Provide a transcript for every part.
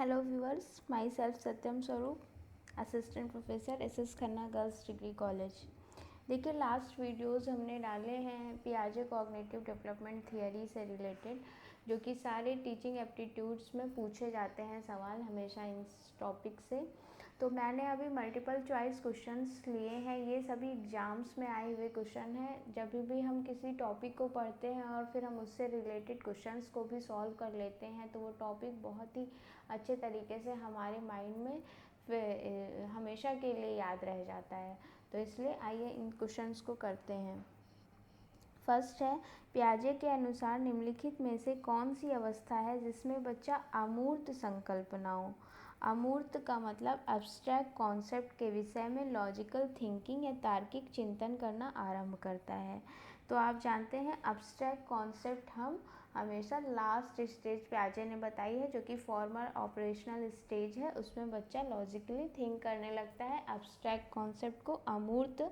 Hello viewers, my self सत्यम स्वरूप, assistant professor SS Khanna girls degree college. देखिए, last videos हमने डाले हैं पियाजे कॉग्निटिव डेवलपमेंट थियरी से रिलेटेड, जो कि सारे टीचिंग एप्टीट्यूड्स में पूछे जाते हैं सवाल हमेशा इस टॉपिक से। तो मैंने अभी मल्टीपल चॉइस क्वेश्चंस लिए हैं, ये सभी एग्ज़ाम्स में आए हुए क्वेश्चन हैं। जब भी हम किसी टॉपिक को पढ़ते हैं और फिर हम उससे रिलेटेड क्वेश्चंस को भी सॉल्व कर लेते हैं, तो वो टॉपिक बहुत ही अच्छे तरीके से हमारे माइंड में हमेशा के लिए याद रह जाता है। तो इसलिए आइए इन क्वेश्चंस को करते हैं। फर्स्ट है, पियाजे के अनुसार निम्नलिखित में से कौन सी अवस्था है जिसमें बच्चा अमूर्त संकल्पनाओं, अमूर्त का मतलब एब्स्ट्रैक्ट कॉन्सेप्ट के विषय में लॉजिकल थिंकिंग या तार्किक चिंतन करना आरंभ करता है। तो आप जानते हैं एब्स्ट्रैक्ट कॉन्सेप्ट हम हमेशा लास्ट स्टेज पियाजे ने बताई है, जो कि फॉर्मल ऑपरेशनल स्टेज है। उसमें बच्चा लॉजिकली थिंक करने लगता है एब्स्ट्रैक्ट कॉन्सेप्ट को, अमूर्त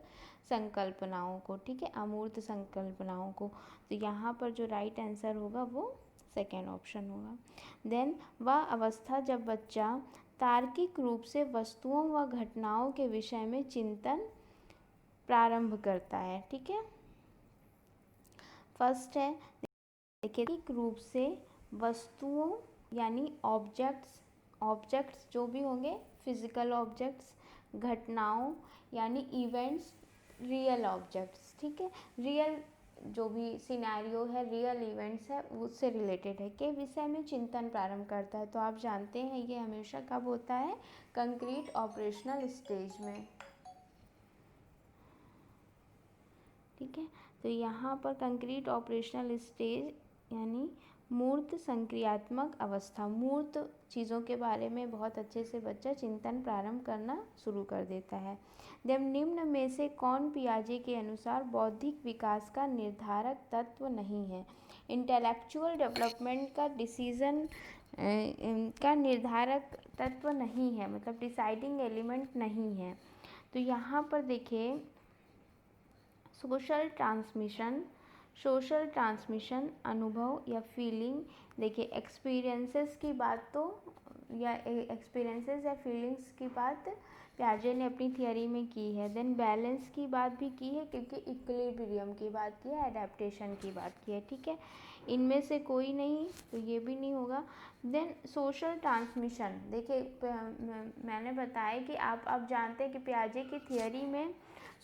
संकल्पनाओं को, ठीक है, अमूर्त संकल्पनाओं को। तो यहाँ पर जो राइट आंसर होगा वो सेकेंड ऑप्शन होगा। देन वह अवस्था जब बच्चा तार्किक रूप से वस्तुओं व घटनाओं के विषय में चिंतन प्रारंभ करता है, ठीक है। फर्स्ट है, देखिए, तार्किक रूप से वस्तुओं यानी ऑब्जेक्ट्स जो भी होंगे, फिजिकल ऑब्जेक्ट्स, घटनाओं यानी इवेंट्स, रियल ऑब्जेक्ट्स, ठीक है, रियल जो भी सिनेरियो है, रियल इवेंट्स है, उससे रिलेटेड है, के विषय में चिंतन प्रारंभ करता है। तो आप जानते हैं ये हमेशा कब होता है? कंक्रीट ऑपरेशनल स्टेज में, ठीक है। तो यहाँ पर कंक्रीट ऑपरेशनल स्टेज यानी मूर्त संक्रियात्मक अवस्था, मूर्त चीज़ों के बारे में बहुत अच्छे से बच्चा चिंतन प्रारंभ करना शुरू कर देता है। जब निम्न में से कौन पियाजे के अनुसार बौद्धिक विकास का निर्धारक तत्व नहीं है? इंटेलेक्चुअल डेवलपमेंट का डिसीजन का निर्धारक तत्व नहीं है, मतलब डिसाइडिंग एलिमेंट नहीं है। तो यहाँ पर देखिए, सोशल ट्रांसमिशन अनुभव या फीलिंग, देखिए एक्सपीरियंसेस की बात तो या एक्सपीरियंसेस या फीलिंग्स की बात पियाजे ने अपनी थियरी में की है। देन बैलेंस की बात भी की है, क्योंकि इक्विलिब्रियम की बात की है, एडेप्टेशन की बात की है, ठीक है। इनमें से कोई नहीं, तो ये भी नहीं होगा। देन सोशल ट्रांसमिशन, देखिए मैंने बताया कि आप जानते हैं कि पियाजे की थियरी में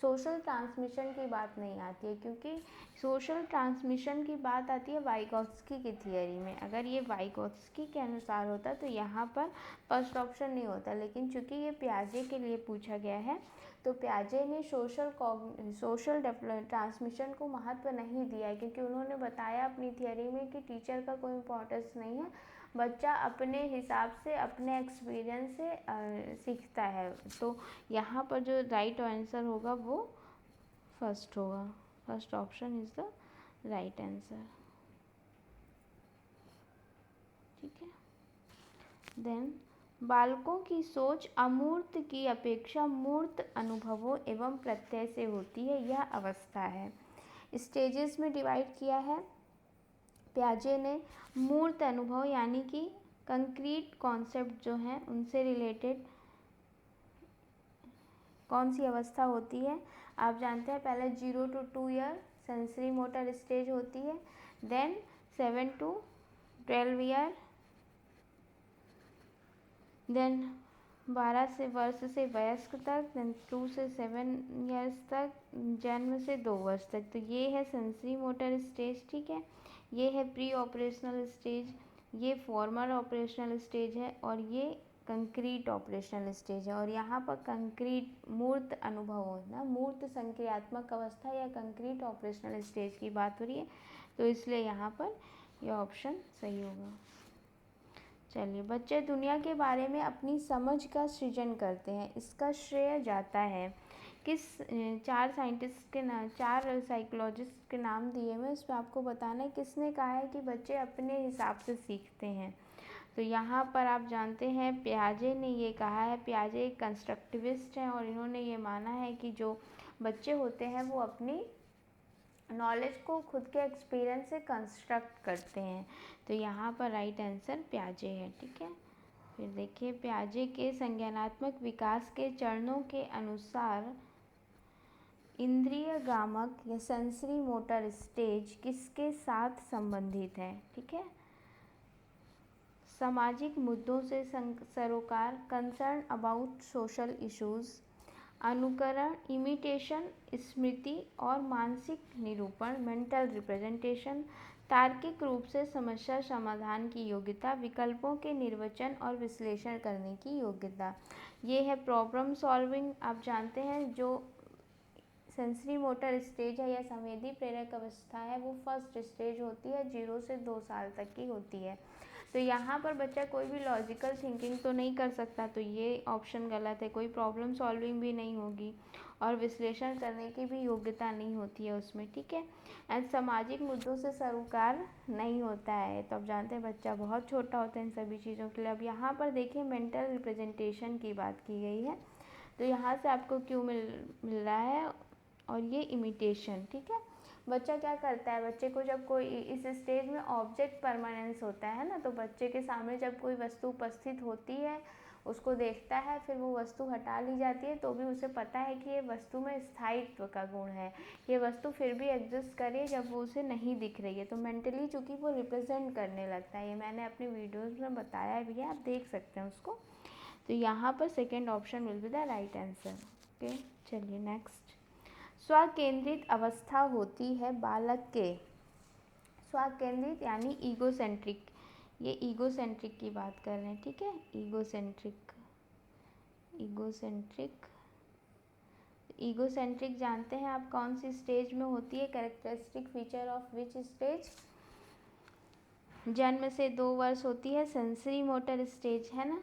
सोशल ट्रांसमिशन की बात नहीं आती है, क्योंकि सोशल ट्रांसमिशन की बात आती है वाइगोत्स्की की थियरी में। अगर ये वाइगोत्स्की के अनुसार होता तो यहाँ पर फर्स्ट ऑप्शन नहीं होता, लेकिन चूंकि ये पियाजे के लिए पूछा गया है, तो पियाजे ने सोशल ट्रांसमिशन को महत्व नहीं दिया है, क्योंकि उन्होंने बताया अपनी थियरी में कि टीचर का कोई इम्पोर्टेंस नहीं है, बच्चा अपने हिसाब से, अपने एक्सपीरियंस से सीखता है। तो यहाँ पर जो राइट आंसर होगा वो फर्स्ट होगा, first option is the right answer, ठीक है। देन बालकों की सोच अमूर्त की अपेक्षा मूर्त अनुभवों एवं प्रत्यय से होती है, यह अवस्था है। स्टेजेस में डिवाइड किया है पियाजे ने। मूर्त अनुभव यानी कि कंक्रीट कॉन्सेप्ट जो हैं उनसे रिलेटेड कौन सी अवस्था होती है? आप जानते हैं, पहले 0 to 2 year sensory motor stage होती है। देन 7 to 12 ईयर, देन 12 से वर्ष से वयस्क तक, देन 2 से 7 ईयर्स तक, जन्म से 2 वर्ष तक। तो ये है सेंसरी मोटर स्टेज, ठीक है। ये है प्री ऑपरेशनल स्टेज, ये फॉर्मल ऑपरेशनल स्टेज है, और ये कंक्रीट ऑपरेशनल स्टेज है। और यहाँ पर कंक्रीट मूर्त अनुभव होना, मूर्त संक्रियात्मक अवस्था या कंक्रीट ऑपरेशनल स्टेज की बात हो रही है, तो इसलिए यहाँ पर यह ऑप्शन सही होगा। चलिए, बच्चे दुनिया के बारे में अपनी समझ का सृजन करते हैं, इसका श्रेय जाता है किस? 4 साइंटिस्ट के नाम, 4 साइकोलॉजिस्ट के नाम दिए हुए, इसमें आपको बताना है किसने कहा है कि बच्चे अपने हिसाब से सीखते हैं। तो यहाँ पर आप जानते हैं पियाजे ने ये कहा है। पियाजे एक कंस्ट्रक्टिविस्ट हैं, और इन्होंने ये माना है कि जो बच्चे होते हैं वो अपनी नॉलेज को खुद के एक्सपीरियंस से कंस्ट्रक्ट करते हैं। तो यहाँ पर राइट आंसर पियाजे है, ठीक है। फिर देखिए पियाजे के संज्ञानात्मक विकास के चरणों के अनुसार इंद्रियगामक या सेंसरी मोटर स्टेज किसके साथ संबंधित है? ठीक है, सामाजिक मुद्दों से सरोकार, कंसर्न अबाउट सोशल इश्यूज, अनुकरण, इमिटेशन, स्मृति और मानसिक निरूपण, मेंटल रिप्रेजेंटेशन, तार्किक रूप से समस्या समाधान की योग्यता, विकल्पों के निर्वचन और विश्लेषण करने की योग्यता। ये है प्रॉब्लम सॉल्विंग। आप जानते हैं जो सेंसरी मोटर स्टेज है या संवेदी प्रेरक अवस्था है वो फर्स्ट स्टेज होती है, 0 से 2 साल तक की होती है। तो यहाँ पर बच्चा कोई भी लॉजिकल थिंकिंग तो नहीं कर सकता, तो ये ऑप्शन गलत है। कोई प्रॉब्लम सॉल्विंग भी नहीं होगी और विश्लेषण करने की भी योग्यता नहीं होती है उसमें। ठीक है, एंड सामाजिक मुद्दों से सरोकार नहीं होता है। तो आप जानते हैं बच्चा बहुत छोटा होता है इन सभी चीज़ों के लिए। अब यहाँ पर देखिए मेंटल रिप्रेजेंटेशन की बात की गई है, तो यहाँ से आपको क्यों मिल रहा है, और ये इमिटेशन। ठीक है, बच्चा क्या करता है, बच्चे को जब कोई इस स्टेज में ऑब्जेक्ट परमानेंस होता है ना, तो बच्चे के सामने जब कोई वस्तु उपस्थित होती है उसको देखता है, फिर वो वस्तु हटा ली जाती है तो भी उसे पता है कि ये वस्तु में स्थायित्व का गुण है, ये वस्तु फिर भी एग्जिस्ट कर रही है जब वो उसे नहीं दिख रही है। तो मेंटली चूँकि वो रिप्रेजेंट करने लगता है, ये मैंने अपने वीडियोज़ में बताया भी है, आप देख सकते हैं उसको। तो यहाँ पर second option will be the right answer. Okay, चलिए नेक्स्ट। स्वकेंद्रित अवस्था होती है बालक के, स्वकेंद्रित यानी ईगोसेंट्रिक, ये ईगोसेंट्रिक की बात कर रहे हैं। ठीक है, ईगोसेंट्रिक, ईगोसेंट्रिक जानते हैं आप कौन सी स्टेज में होती है? Characteristic feature of which stage? जन्म से 2 वर्ष होती है, सेंसरी मोटर स्टेज है ना।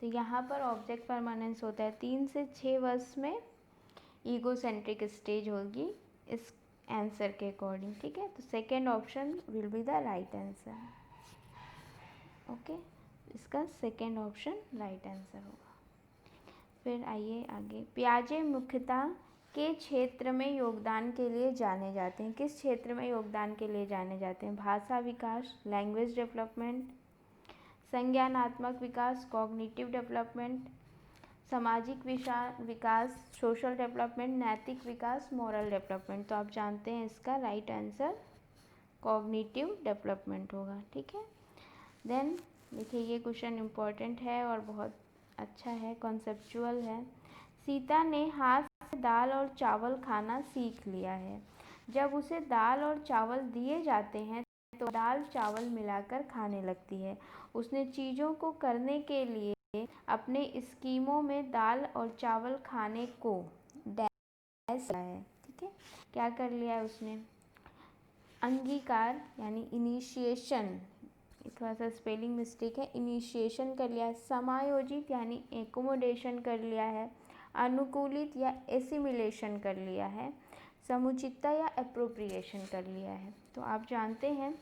तो यहाँ पर ऑब्जेक्ट परमानेंस होता है 3 से 6 वर्ष में ईगोसेंट्रिक स्टेज होगी इस आंसर के अकॉर्डिंग। ठीक है, तो second option will be the right answer. Okay, इसका सेकेंड ऑप्शन राइट आंसर होगा। फिर आइए आगे। पियाजे मुख्यतः के क्षेत्र में योगदान के लिए जाने जाते हैं। किस क्षेत्र में योगदान के लिए जाने जाते हैं? भाषा विकास, लैंग्वेज डेवलपमेंट, संज्ञानात्मक विकास, कॉग्निटिव डेवलपमेंट, सामाजिक विकास, सोशल डेवलपमेंट, नैतिक विकास, मॉरल डेवलपमेंट। तो आप जानते हैं इसका राइट आंसर कॉग्निटिव डेवलपमेंट होगा। ठीक है, देन देखिए ये क्वेश्चन इम्पोर्टेंट है और बहुत अच्छा है, कॉन्सेप्चुअल है। सीता ने हाथ से दाल और चावल खाना सीख लिया है। जब उसे दाल और चावल दिए जाते हैं तो दाल चावल मिलाकर खाने लगती है। उसने चीज़ों को करने के लिए अपने स्कीमों में दाल और चावल खाने को डैश किया है। ठीक है, क्या कर लिया है उसने? अंगीकार यानी इनिशिएशन, थोड़ा सा स्पेलिंग मिस्टेक है, इनिशिएशन कर लिया है। समायोजित यानी एकोमोडेशन कर लिया है। अनुकूलित या एसिमिलेशन कर लिया है। समुचितता या एप्रोप्रिएशन कर लिया है। तो आप जानते हैं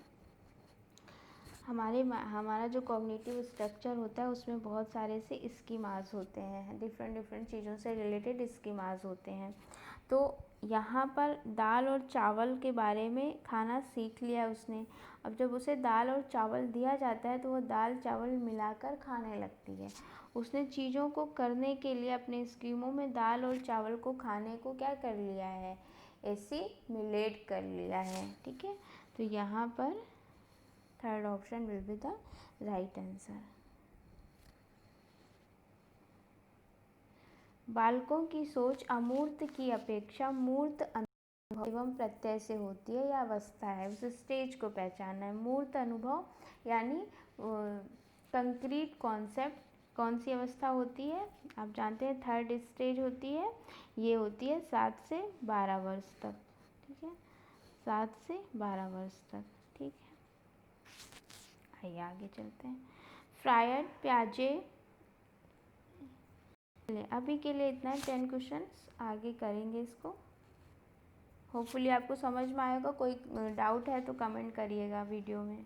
हमारा जो कॉग्निटिव स्ट्रक्चर होता है उसमें बहुत सारे से स्कीमाज होते हैं, डिफरेंट चीज़ों से रिलेटेड स्कीमाज होते हैं। तो यहाँ पर दाल और चावल के बारे में खाना सीख लिया उसने। अब जब उसे दाल और चावल दिया जाता है तो वो दाल चावल मिलाकर खाने लगती है। उसने चीज़ों को करने के लिए अपने स्कीमों में दाल और चावल को खाने को क्या कर लिया है? एसिमिलेट कर लिया है। ठीक है, तो यहाँ पर third option will be the right answer. बालकों की सोच अमूर्त की अपेक्षा मूर्त अनुभव एवं प्रत्यय से होती है, या अवस्था है, उस स्टेज को पहचानना है। मूर्त अनुभव यानी कंक्रीट कॉन्सेप्ट, कौन सी अवस्था होती है? आप जानते हैं थर्ड स्टेज होती है, ये होती है 7 से 12 वर्ष तक। ठीक है, 7 से 12 वर्ष तक। ठीक है, आइए आगे चलते हैं। फ्रायड, पियाजे, अभी के लिए इतना है 10 क्वेश्चंस, आगे करेंगे इसको। होपफुली आपको समझ में आएगा। कोई डाउट है तो कमेंट करिएगा वीडियो में।